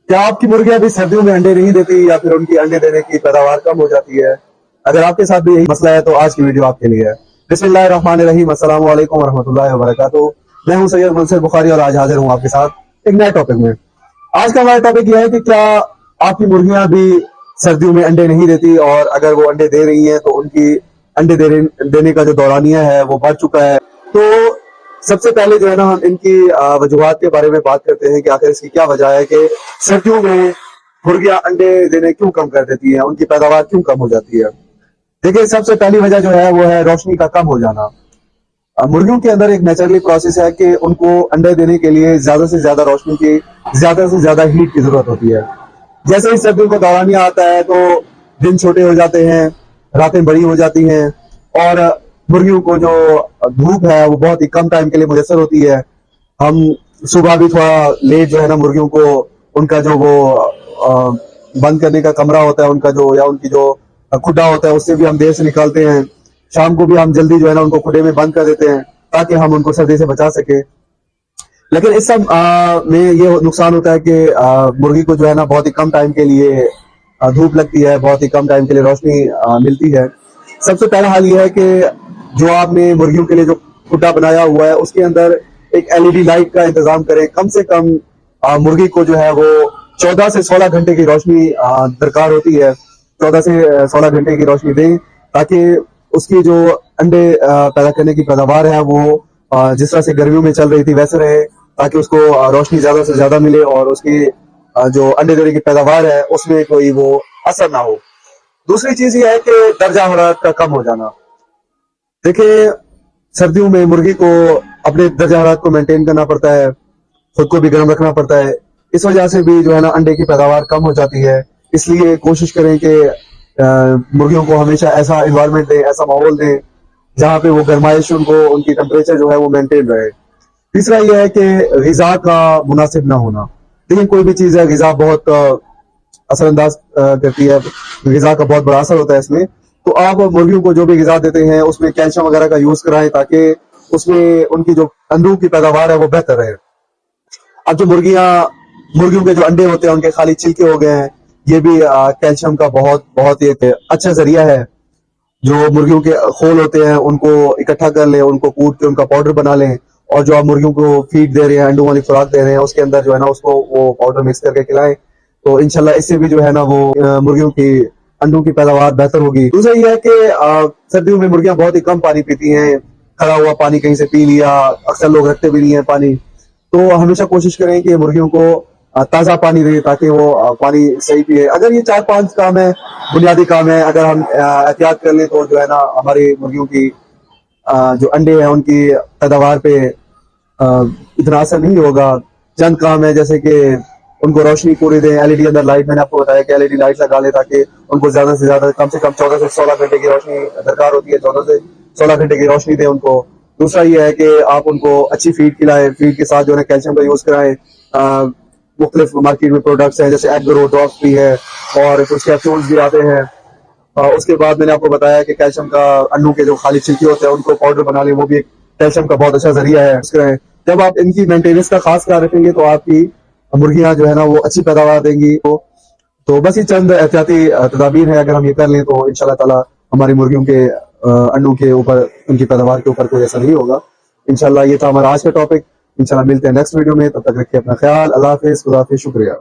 क्या आपकी मुर्गियां भी सर्दियों में अंडे नहीं देती या फिर उनकी अंडे देने की पैदावार कम हो जाती है? अगर आपके साथ भी यही मसला है तो आज की वीडियो आपके लिए है। बिस्मिल्लाहिर्रहमानिर्रहीम, अस्सलाम वालेकुम वरहमतुल्लाहि वबरकातुहू। मैं हूं सैयद मुनसिर बुखारी और आज हाजिर हूं आपके साथ एक नए टॉपिक में। आज का हमारा टॉपिक यह है कि क्या आपकी मुर्गियां भी सर्दियों में अंडे नहीं देती, और अगर वो अंडे दे रही हैं तो उनकी अंडे देने का जो दौरानिया है वो बढ़ चुका है। तो सबसे पहले जो है ना, हम इनकी वजूहात के बारे में बात करते हैं कि आखिर इसकी क्या वजह है कि सर्दियों में मुर्गियां अंडे देने क्यों कम कर देती हैं, उनकी पैदावार क्यों कम हो जाती है। देखिए, सबसे पहली वजह जो है वो है रोशनी का कम हो जाना। मुर्गियों के अंदर एक नेचुरली प्रोसेस है कि उनको अंडे देने के लिए ज्यादा से ज्यादा रोशनी की, ज्यादा से ज्यादा हीट की जरूरत होती है। जैसे ही सर्दियों का दौरानिया आता है तो दिन छोटे हो जाते हैं, रातें बड़ी हो जाती हैं, और मुर्गियों को जो धूप है वो बहुत ही कम टाइम के लिए मुयसर होती है। हम सुबह भी थोड़ा लेट जो है ना, मुर्गियों को उनका जो वो बंद करने का कमरा होता है उनका जो, या उनकी जो खुड्डा होता है उससे भी हम देर से निकालते हैं। शाम को भी हम जल्दी जो है ना उनको खुड्डे में बंद कर देते हैं ताकि हम उनको सर्दी से बचा सके। लेकिन इस सब में ये नुकसान होता है कि मुर्गी को जो है ना बहुत ही कम टाइम के लिए धूप लगती है, बहुत ही कम टाइम के लिए रोशनी मिलती है। सबसे पहला हाल ये है कि जो आपने मुर्गियों के लिए जो खुड्डा बनाया हुआ है उसके अंदर एक एलईडी लाइट का इंतजाम करें। कम से कम मुर्गी को जो है वो 14 से 16 घंटे की रोशनी दरकार होती है। 14 से 16 घंटे की रोशनी दें ताकि उसकी जो अंडे पैदा करने की पैदावार है वो जिस तरह से गर्मियों में चल रही थी वैसे रहे, ताकि उसको रोशनी ज्यादा से ज्यादा मिले और उसकी जो अंडे देने की पैदावार है उसमें कोई वो असर ना हो। दूसरी चीज ये है कि दर्जा हरारत का कम हो जाना। देखिए, सर्दियों में मुर्गी को अपने दर्जा हरारत को मेंटेन करना पड़ता है, खुद को भी गर्म रखना पड़ता है। इस वजह से भी जो है ना अंडे की पैदावार कम हो जाती है। इसलिए कोशिश करें कि मुर्गियों को हमेशा ऐसा एनवायरनमेंट दें, ऐसा माहौल दें जहाँ पे वो गर्माइश, उनको उनकी टेम्परेचर जो है वो मेंटेन रहे। तीसरा यह है कि ग़िज़ा का मुनासिब ना होना। देखिए, कोई भी चीज़ है, ग़िज़ा बहुत असरअंदाज करती है, ग़िज़ा का बहुत बड़ा असर होता है इसमें। तो आप मुर्गियों को जो भी ग़िज़ा देते हैं उसमें कैल्शियम वगैरह का यूज कराएं ताकि उसमें उनकी जो अंडों की पैदावार है वो बेहतर रहे। अब जो मुर्गियों के जो अंडे होते हैं उनके खाली छिलके हो गए हैं, ये भी कैल्शियम का बहुत ही एक अच्छा जरिया है। जो मुर्गियों के खोल होते हैं उनको इकट्ठा कर लें, उनको कूट के उनका पाउडर बना लें, और जो आप मुर्गियों को फीड दे रहे हैं, अंडों वाली खुराक दे रहे हैं, उसके अंदर जो है ना उसको वो पाउडर मिक्स करके खिलाएं। तो इंशाल्लाह इससे भी जो है ना वो मुर्गियों की अंडों की पैदावार बेहतर होगी। दूसरा ये है कि सर्दियों में मुर्गियां बहुत ही कम पानी पीती हैं। खड़ा हुआ पानी कहीं से पी लिया, अक्सर लोग रखते भी नहीं है पानी। तो हमेशा कोशिश करें कि मुर्गियों को ताज़ा पानी दें ताकि वो पानी सही पिए। अगर ये 4-5 काम है, बुनियादी काम है, अगर हम एहतियात कर लें तो जो है ना हमारी मुर्गियों की जो अंडे हैं उनकी पैदावार पे इतना असर नहीं होगा। चंद काम है जैसे कि उनको रोशनी पूरी दें, एलईडी अंदर लाइट, मैंने आपको बताया कि एलईडी लाइट लगा ले ताकि उनको ज्यादा से ज्यादा, कम से कम 14 से 16 घंटे की रोशनी दरकार होती है। 14 से 16 घंटे की रोशनी दें उनको। दूसरा ये है कि आप उनको अच्छी फीड खिलाएं, फीड के साथ जो है कैल्शियम का यूज कराएं। मुख्तलिफ मार्केट में प्रोडक्ट्स हैं जैसे एग ग्रो ड्रॉप्स भी है और कुछ कैप्सूल्स भी आते हैं। उसके बाद मैंने आपको बताया कि कैल्शियम का अंडों के जो खाली छिलके होते हैं उनको पाउडर बना लें, वो भी एक कैल्शियम का बहुत अच्छा जरिया है। जब आप इनकी मेंटेनेंस का खास ख्याल रखेंगे तो आपकी मुर्गियां जो है ना वो अच्छी पैदावार देंगी। तो बस ये चंद एहतियाती तदाबीर है, अगर हम ये कर लें तो इंशाल्लाह ताला हमारी मुर्गियों के अंडों के ऊपर, उनकी पैदावार के ऊपर कोई असर नहीं होगा। इंशाल्लाह ये था हमारा आज का टॉपिक। इंशाल्लाह मिलते हैं नेक्स्ट वीडियो में, तब तक रखिए अपना ख्याल। अल्लाह हाफिज़, खुदा हाफिज़, शुक्रिया।